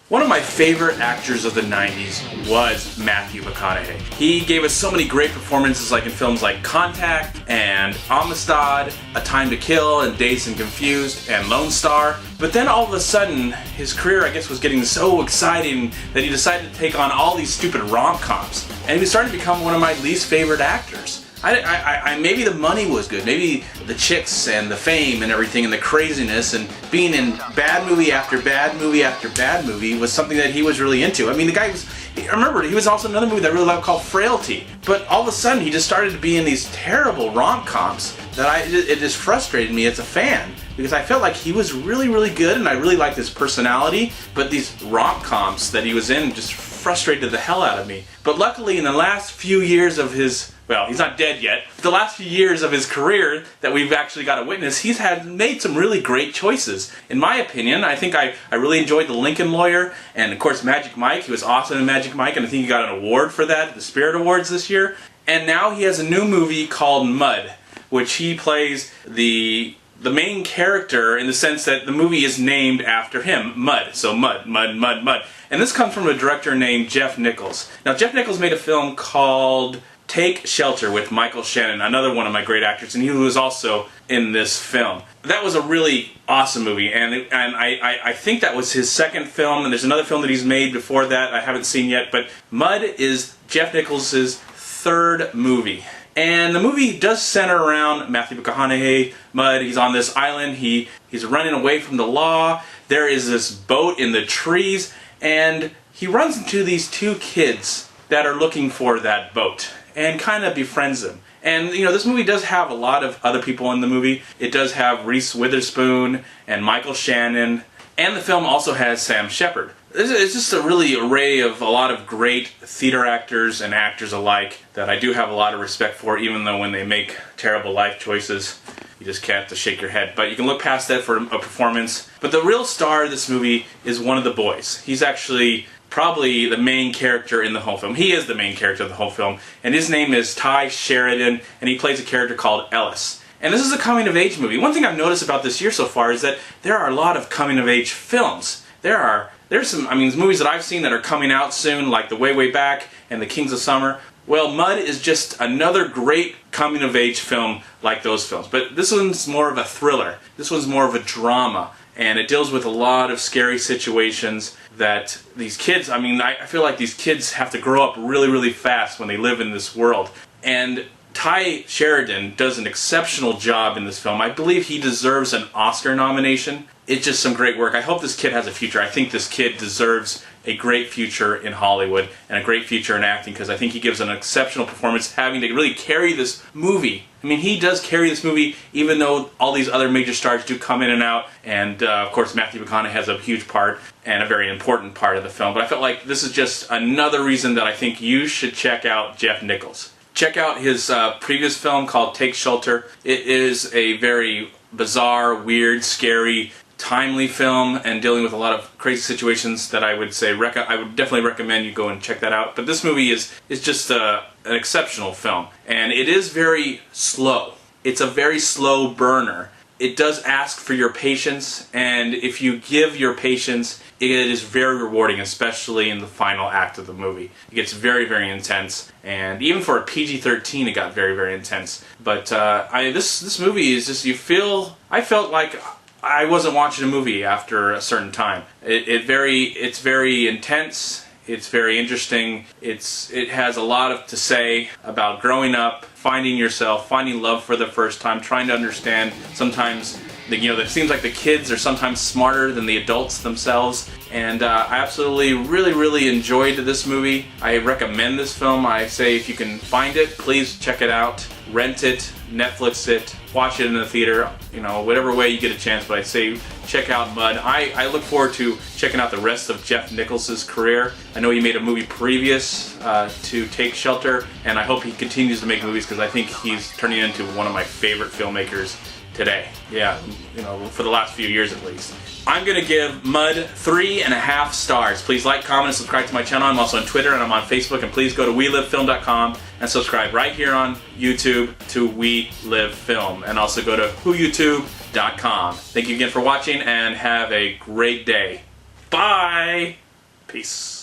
One of my favorite actors of the 90s was Matthew McConaughey. He gave us so many great performances like in films like Contact and Amistad, A Time to Kill and Dazed and Confused and Lone Star. But then all of a sudden, his career, I guess, was getting so exciting that he decided to take on all these stupid rom-coms. And he was starting to become one of my least favorite actors. Maybe the money was good, maybe the chicks and the fame and everything and the craziness and being in bad movie after bad movie after bad movie was something that he was really into. I mean, the guy was, I remember, he was also in another movie that I really loved called Frailty. But all of a sudden, he just started to be in these terrible rom-coms that it just frustrated me as a fan. Because I felt like he was really, really good and I really liked his personality, but these rom-coms that he was in just frustrated the hell out of me. But luckily, in the last few years of his, well, he's not dead yet, the last few years of his career that we've actually got to witness, he's made some really great choices. In my opinion, I think I really enjoyed The Lincoln Lawyer, and of course Magic Mike. He was awesome in Magic Mike, and I think he got an award for that at the Spirit Awards this year. And now he has a new movie called Mud, which he plays the main character in the sense that the movie is named after him, Mud. So Mud, Mud, Mud, Mud. And this comes from a director named Jeff Nichols. Now, Jeff Nichols made a film called Take Shelter with Michael Shannon, another one of my great actors, and he was also in this film. That was a really awesome movie, and I think that was his second film, and there's another film that he's made before that I haven't seen yet, but Mud is Jeff Nichols' third movie. And the movie does center around Matthew McConaughey. Mud, he's on this island, he's running away from the law, there is this boat in the trees, and he runs into these two kids that are looking for that boat and kind of befriends them. And, you know, this movie does have a lot of other people in the movie. It does have Reese Witherspoon and Michael Shannon, and the film also has Sam Shepard. It's just a really array of a lot of great theater actors and actors alike that I do have a lot of respect for, even though when they make terrible life choices, you just can't have to shake your head. But you can look past that for a performance. But the real star of this movie is one of the boys. He's actually probably the main character in the whole film. He is the main character of the whole film, and his name is Ty Sheridan, and he plays a character called Ellis. And this is a coming-of-age movie. One thing I've noticed about this year so far is that there are a lot of coming-of-age films. There's some, movies that I've seen that are coming out soon, like The Way, Way Back and The Kings of Summer. Well, Mud is just another great coming-of-age film like those films. But this one's more of a thriller. This one's more of a drama. And it deals with a lot of scary situations that these kids, I feel like these kids have to grow up really, really fast when they live in this world. And Ty Sheridan does an exceptional job in this film. I believe he deserves an Oscar nomination. It's just some great work. I hope this kid has a future. I think this kid deserves a great future in Hollywood and a great future in acting, because I think he gives an exceptional performance, having to really carry this movie. He does carry this movie even though all these other major stars do come in and out, and of course Matthew McConaughey has a huge part and a very important part of the film. But I felt like this is just another reason that I think you should check out Jeff Nichols. Check out his previous film called Take Shelter. It is a very bizarre, weird, scary, timely film and dealing with a lot of crazy situations that I would say I would definitely recommend you go and check that out. But this movie is just an exceptional film, and it is very slow. It's a very slow burner. It does ask for your patience, and if you give your patience, it is very rewarding, especially in the final act of the movie. It gets very, very intense, and even for a PG-13, it got very, very intense. But this movie is just, I felt like I wasn't watching a movie after a certain time. It's very intense. It's very interesting. It has a lot to say about growing up, finding yourself, finding love for the first time, trying to understand. Sometimes, it seems like the kids are sometimes smarter than the adults themselves. And I absolutely, really, really enjoyed this movie. I recommend this film. I say if you can find it, please check it out. Rent it, Netflix it, watch it in the theater, whatever way you get a chance. But I say check out Mud. I look forward to checking out the rest of Jeff Nichols' career. I know he made a movie previous to Take Shelter, and I hope he continues to make movies, because I think he's turning into one of my favorite filmmakers today. Yeah, for the last few years at least. I'm going to give Mud 3.5 stars. Please like, comment, and subscribe to my channel. I'm also on Twitter and I'm on Facebook. And please go to WeLiveFilm.com and subscribe right here on YouTube to We Live Film. And also go to WhoYouTube.com. Thank you again for watching and have a great day. Bye! Peace.